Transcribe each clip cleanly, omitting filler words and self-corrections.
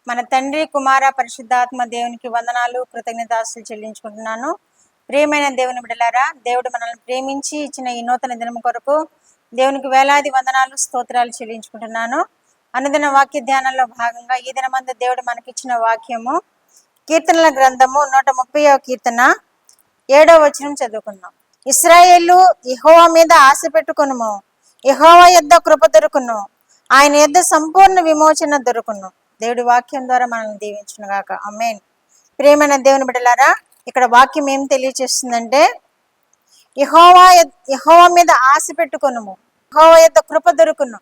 మన తండ్రి కుమార పరిశుద్ధాత్మ దేవునికి వందనాలు కృతజ్ఞతాస్తులు చెల్లించుకుంటున్నాను. ప్రియమైన దేవుని బిడ్డలారా, దేవుడు మనల్ని ప్రేమించి ఇచ్చిన ఈ నూతన దినం కొరకు దేవునికి వేలాది వందనాలు స్తోత్రాలు చెల్లించుకుంటున్నాను. అనుదిన వాక్య ధ్యానంలో భాగంగా ఈ దినమందు దేవుడు మనకిచ్చిన వాక్యము కీర్తనల గ్రంథము 130వ కీర్తన 7వ వచనం చదువుకుందాం. ఇశ్రాయేలు యెహోవా మీద ఆశ పెట్టుకొనుము, యెహోవా యొద్ద కృప దొరుకును, ఆయన యొద్ద సంపూర్ణ విమోచన దొరుకును. దేవుడి వాక్యం ద్వారా మనల్ని దీవించును గాక. ఆమేన్. ప్రియమైన దేవుని బిడ్డలారా, ఇక్కడ వాక్యం ఏం తెలియచేస్తుందంటే, యెహోవా మీద ఆశ పెట్టుకొనుము, యెహోవా యొద్ద కృప దొరుకును.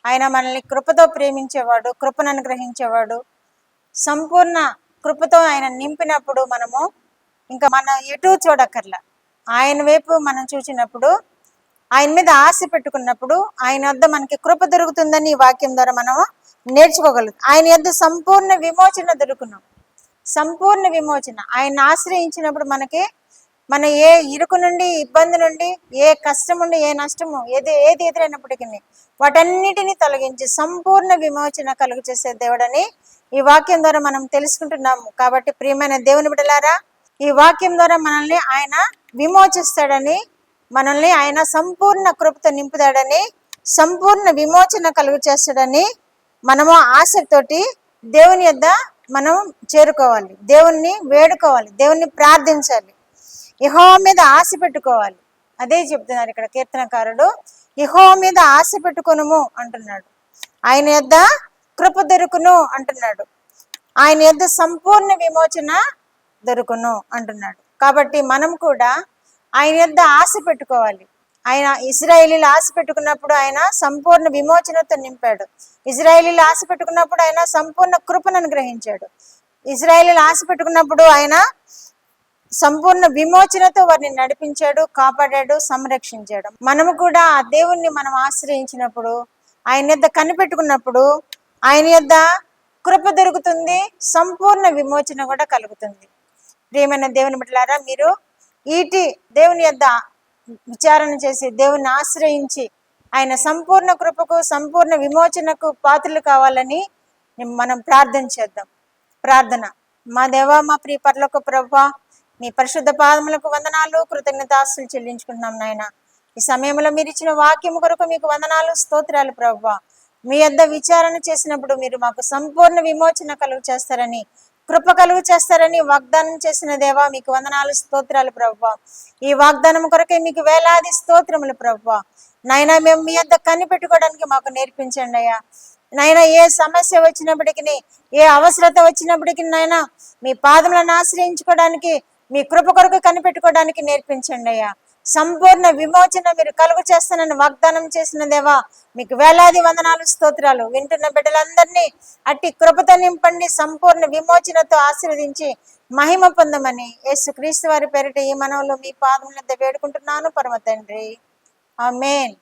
ఆయన మనల్ని కృపతో ప్రేమించేవాడు, కృపను అనుగ్రహించేవాడు. సంపూర్ణ కృపతో ఆయన నింపినప్పుడు మనము ఇంకా మనం ఎటు చూడక్కర్లా. ఆయన వైపు మనం చూసినప్పుడు, ఆయన మీద ఆశ పెట్టుకున్నప్పుడు ఆయన వద్ద మనకి కృప దొరుకుతుందని ఈ వాక్యం ద్వారా మనం నేర్చుకోగలుగుతాం. ఆయన వద్ద సంపూర్ణ విమోచన దొరుకును. సంపూర్ణ విమోచన ఆయన ఆశ్రయించినప్పుడు మన ఏ ఇరుకు నుండి, ఇబ్బంది నుండి, ఏ కష్టం నుండి, ఏ నష్టము ఏది ఎదురైనప్పటికీ వాటన్నిటిని తొలగించి సంపూర్ణ విమోచన కలుగు చేసే దేవుడని ఈ వాక్యం ద్వారా మనం తెలుసుకుంటున్నాము. కాబట్టి ప్రియమైన దేవుని బిడ్డలారా, ఈ వాక్యం ద్వారా మనల్ని ఆయన విమోచిస్తాడని, మనల్ని ఆయన సంపూర్ణ కృపతో నింపుతాడని, సంపూర్ణ విమోచన కలుగు చేస్తాడని మనము ఆశతోటి దేవుని యొద్ద మనం చేరుకోవాలి, దేవుణ్ణి వేడుకోవాలి, దేవుణ్ణి ప్రార్థించాలి, యెహోవా మీద ఆశ పెట్టుకోవాలి. అదే చెప్తున్నారు ఇక్కడ కీర్తనకారుడు. యెహోవా మీద ఆశ పెట్టుకొనుము అంటున్నాడు, ఆయన యొద్ద కృప దొరుకును అంటున్నాడు, ఆయన యొద్ద సంపూర్ణ విమోచన దొరుకును అంటున్నాడు. కాబట్టి మనం కూడా ఆయన యొద్ద ఆశ పెట్టుకోవాలి. ఆయన ఇశ్రాయేలీలు ఆశ పెట్టుకున్నప్పుడు ఆయన సంపూర్ణ విమోచనతో నింపాడు. ఇశ్రాయేలీలు ఆశ పెట్టుకున్నప్పుడు ఆయన సంపూర్ణ కృపను అనుగ్రహించాడు. ఇశ్రాయేలీలు ఆశ పెట్టుకున్నప్పుడు ఆయన సంపూర్ణ విమోచనతో వారిని నడిపించాడు, కాపాడాడు, సంరక్షించాడు. మనము కూడా ఆ దేవుణ్ణి మనం ఆశ్రయించినప్పుడు, ఆయన యొద్ద కనిపెట్టుకున్నప్పుడు ఆయన యొద్ద కృప దొరుకుతుంది, సంపూర్ణ విమోచన కూడా కలుగుతుంది. ప్రియమైన దేవుని బిడ్డలారా, మీరు దేవుని యొద్ద విచారణ చేసి దేవుని ఆశ్రయించి ఆయన సంపూర్ణ కృపకు, సంపూర్ణ విమోచనకు పాత్రలు కావాలని మనం ప్రార్థన చేద్దాం. ప్రార్థన. మా దేవా, మా ప్రియ పరలోక ప్రభువా, మీ పరిశుద్ధ పాదములకు వందనాలు కృతజ్ఞతాస్తులు చెల్లించుకుంటున్నాం నాయన. ఈ సమయంలో మీరు ఇచ్చిన వాక్యం కొరకు మీకు వందనాలు స్తోత్రాలు ప్రభువా. మీ యొద్ద విచారణ చేసినప్పుడు మీరు మాకు సంపూర్ణ విమోచన కలుగు చేస్తారని, కృప కలుగు చేస్తారని వాగ్దానం చేసిన దేవా, మీకు వందనాలు స్తోత్రాలు ప్రభువా. ఈ వాగ్దానం కొరకే మీకు వేలాది స్తోత్రములు ప్రభువా. నాయనా, మేము మీ యొద్ద కనిపెట్టుకోవడానికి మాకు నేర్పించండి అయ్యా. నాయన, ఏ సమస్య వచ్చినప్పటికీ, ఏ అవసరత వచ్చినప్పటికీ నాయన మీ పాదములను ఆశ్రయించుకోవడానికి, మీ కృప కొరకు కనిపెట్టుకోవడానికి నేర్పించండి అయ్యా. సంపూర్ణ విమోచన మీరు కలుగు చేస్తానని వాగ్దానం చేసిన దేవా, మీకు వేలాది వందనాలు స్తోత్రాలు. వింటున్న బిడ్డలందరినీ అట్టి కృపతో నింపండి, సంపూర్ణ విమోచనతో ఆశీర్వదించి మహిమ పొందమని యేసుక్రీస్తు వారి పేరిట ఈ మనవులు మీ పాదముల వద్ద వేడుకుంటున్నాను పరమ తండ్రి. ఆమేన్.